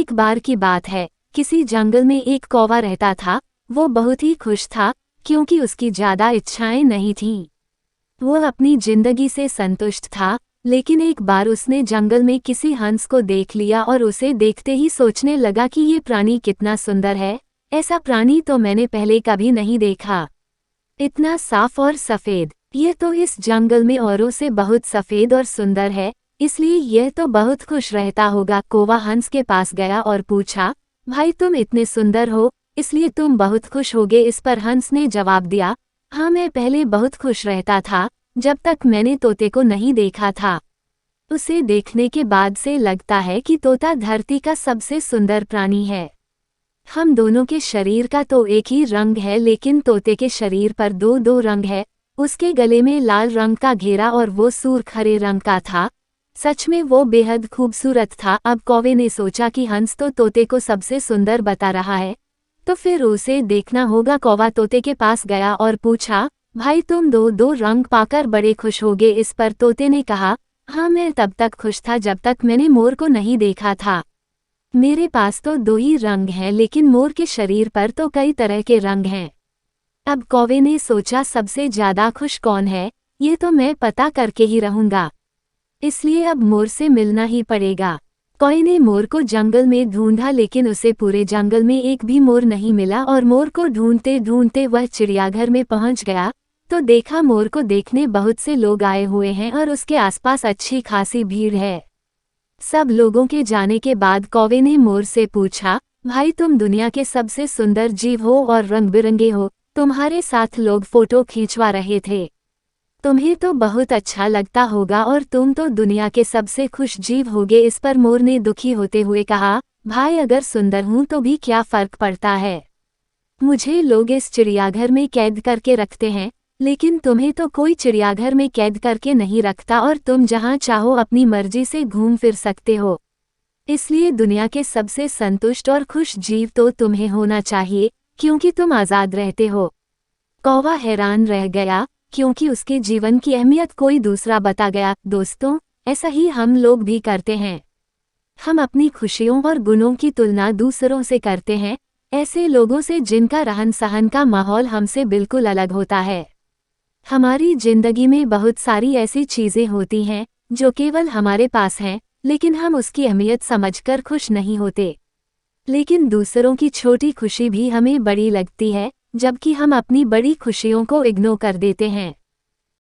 एक बार की बात है, किसी जंगल में एक कौवा रहता था। वो बहुत ही खुश था क्योंकि उसकी ज्यादा इच्छाएं नहीं थीं। वो अपनी जिंदगी से संतुष्ट था, लेकिन एक बार उसने जंगल में किसी हंस को देख लिया और उसे देखते ही सोचने लगा कि ये प्राणी कितना सुंदर है। ऐसा प्राणी तो मैंने पहले कभी नहीं देखा। इतना साफ और सफेद, ये तो इस जंगल में औरों से बहुत सफेद और सुंदर है, इसलिए यह तो बहुत खुश रहता होगा। कौवा हंस के पास गया और पूछा, भाई तुम इतने सुंदर हो, इसलिए तुम बहुत खुश होगे। इस पर हंस ने जवाब दिया, हाँ मैं पहले बहुत खुश रहता था, जब तक मैंने तोते को नहीं देखा था। उसे देखने के बाद से लगता है कि तोता धरती का सबसे सुंदर प्राणी है। हम दोनों के शरीर का तो एक ही रंग है, लेकिन तोते के शरीर पर दो दो रंग है। उसके गले में लाल रंग का घेरा और वो सुर्ख हरे रंग का था। सच में वो बेहद खूबसूरत था। अब कौवे ने सोचा कि हंस तो तोते को सबसे सुंदर बता रहा है, तो फिर उसे देखना होगा। कौवा तोते के पास गया और पूछा, भाई तुम दो दो रंग पाकर बड़े खुश होगे। इस पर तोते ने कहा, हाँ मैं तब तक खुश था जब तक मैंने मोर को नहीं देखा था। मेरे पास तो दो ही रंग हैं, लेकिन मोर के शरीर पर तो कई तरह के रंग हैं। अब कौवे ने सोचा, सबसे ज्यादा खुश कौन है, ये तो मैं पता करके ही रहूंगा, इसलिए अब मोर से मिलना ही पड़ेगा। कौवे ने मोर को जंगल में ढूंढा, लेकिन उसे पूरे जंगल में एक भी मोर नहीं मिला। और मोर को ढूंढते ढूंढते वह चिड़ियाघर में पहुंच गया, तो देखा मोर को देखने बहुत से लोग आए हुए हैं और उसके आसपास अच्छी खासी भीड़ है। सब लोगों के जाने के बाद कौवे ने मोर से पूछा, भाई तुम दुनिया के सबसे सुंदर जीव हो और रंग बिरंगे हो, तुम्हारे साथ लोग फोटो खींचवा रहे थे, तुम्हें तो बहुत अच्छा लगता होगा और तुम तो दुनिया के सबसे खुश जीव होगे। इस पर मोर ने दुखी होते हुए कहा, भाई अगर सुंदर हूं तो भी क्या फर्क पड़ता है, मुझे लोग इस चिड़ियाघर में कैद करके रखते हैं, लेकिन तुम्हें तो कोई चिड़ियाघर में कैद करके नहीं रखता और तुम जहां चाहो अपनी मर्जी से घूम फिर सकते हो। इसलिए दुनिया के सबसे संतुष्ट और खुश जीव तो तुम्हें होना चाहिए, क्योंकि तुम आज़ाद रहते हो। कौवा हैरान रह गया, क्योंकि उसके जीवन की अहमियत कोई दूसरा बता गया। दोस्तों, ऐसा ही हम लोग भी करते हैं। हम अपनी खुशियों और गुणों की तुलना दूसरों से करते हैं, ऐसे लोगों से जिनका रहन सहन का माहौल हमसे बिल्कुल अलग होता है। हमारी जिंदगी में बहुत सारी ऐसी चीजें होती हैं जो केवल हमारे पास हैं, लेकिन हम उसकी अहमियत समझकर खुश नहीं होते। लेकिन दूसरों की छोटी खुशी भी हमें बड़ी लगती है, जबकि हम अपनी बड़ी खुशियों को इग्नोर कर देते हैं।